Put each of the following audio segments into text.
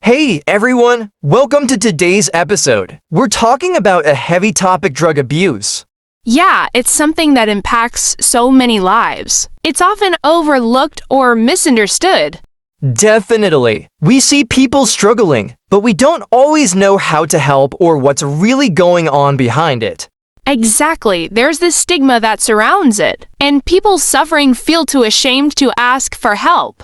Hey everyone, welcome to today's episode. We're talking about a heavy topic: drug abuse. Yeah, it's something that impacts so many lives. It's often overlooked or misunderstood. Definitely. We see people struggling, but we don't always know how to help or what's really going on behind it. Exactly, there's this stigma that surrounds it, and people suffering feel too ashamed to ask for help.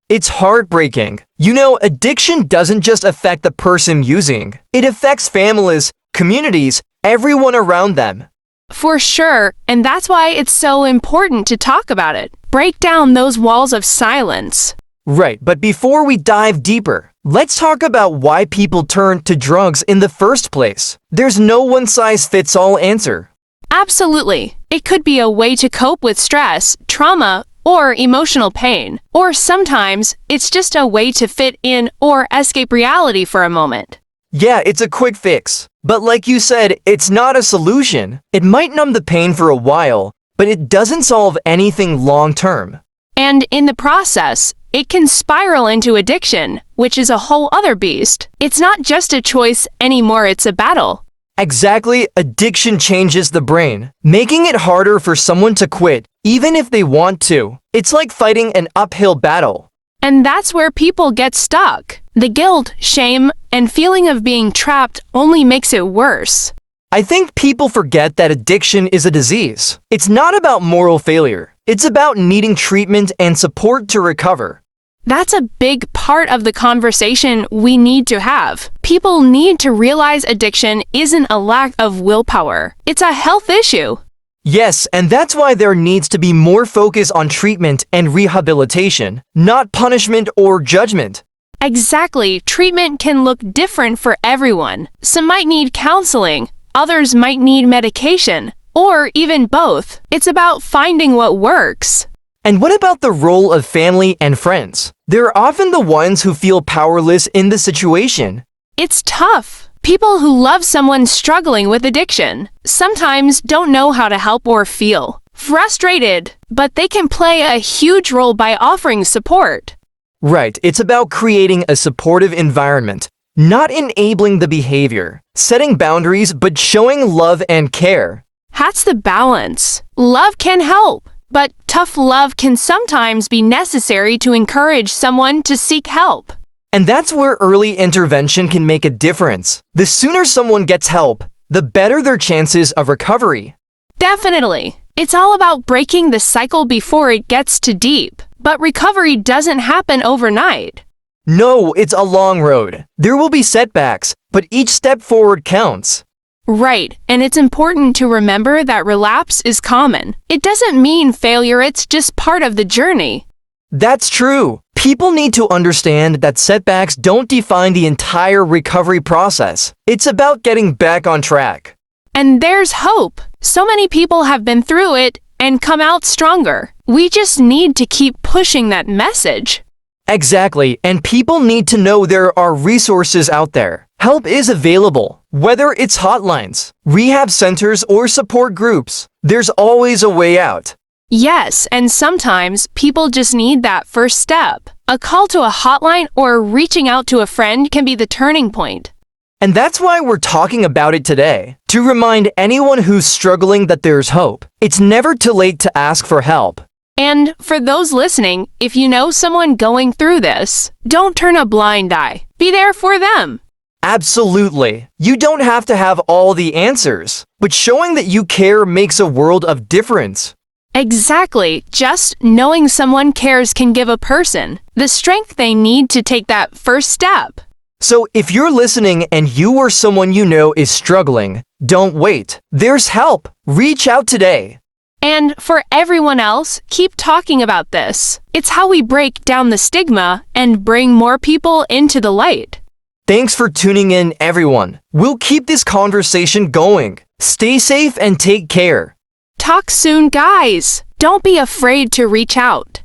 It's heartbreaking. You know, addiction doesn't just affect the person using. It affects families, communities, everyone around them. For sure, and that's why it's so important to talk about it. Break down those walls of silence. Right, but before we dive deeper, let's talk about why people turn to drugs in the first place. There's no one-size-fits-all answer. Absolutely. It could be a way to cope with stress, trauma, or emotional pain. Or sometimes, it's just a way to fit in or escape reality for a moment. Yeah, it's a quick fix. But like you said, it's not a solution. It might numb the pain for a while, but it doesn't solve anything long-term. And in the process, it can spiral into addiction, which is a whole other beast. It's not just a choice anymore, it's a battle. Exactly, addiction changes the brain, making it harder for someone to quit, even if they want to. It's like fighting an uphill battle. And that's where people get stuck. The guilt, shame, and feeling of being trapped only makes it worse. I think people forget that addiction is a disease. It's not about moral failure. It's about needing treatment and support to recover. That's a big part of the conversation we need to have. People need to realize addiction isn't a lack of willpower. It's a health issue. Yes, and that's why there needs to be more focus on treatment and rehabilitation, not punishment or judgment. Exactly. Treatment can look different for everyone. Some might need counseling, others might need medication, or even both. It's about finding what works. And what about the role of family and friends? They're often the ones who feel powerless in the situation. It's tough. People who love someone struggling with addiction sometimes don't know how to help or feel frustrated, but they can play a huge role by offering support. Right, it's about creating a supportive environment, not enabling the behavior, setting boundaries but showing love and care. That's the balance. Love can help, but tough love can sometimes be necessary to encourage someone to seek help. And that's where early intervention can make a difference. The sooner someone gets help, the better their chances of recovery. Definitely. It's all about breaking the cycle before it gets too deep. But recovery doesn't happen overnight. No, it's a long road. There will be setbacks, but each step forward counts. Right, and it's important to remember that relapse is common. It doesn't mean failure, it's just part of the journey. That's true. People need to understand that setbacks don't define the entire recovery process. It's about getting back on track. And there's hope. So many people have been through it and come out stronger. We just need to keep pushing that message. Exactly, and people need to know there are resources out there. Help is available, whether it's hotlines, rehab centers, or support groups. There's always a way out. Yes, and sometimes people just need that first step. A call to a hotline or reaching out to a friend can be the turning point. And that's why we're talking about it today, to remind anyone who's struggling that there's hope. It's never too late to ask for help. And for those listening, if you know someone going through this, don't turn a blind eye. Be there for them. Absolutely. You don't have to have all the answers, but showing that you care makes a world of difference. Exactly. Just knowing someone cares can give a person the strength they need to take that first step. So if you're listening and you or someone you know is struggling, don't wait. There's help. Reach out today. And for everyone else, keep talking about this. It's how we break down the stigma and bring more people into the light. Thanks for tuning in, everyone. We'll keep this conversation going. Stay safe and take care. Talk soon, guys. Don't be afraid to reach out.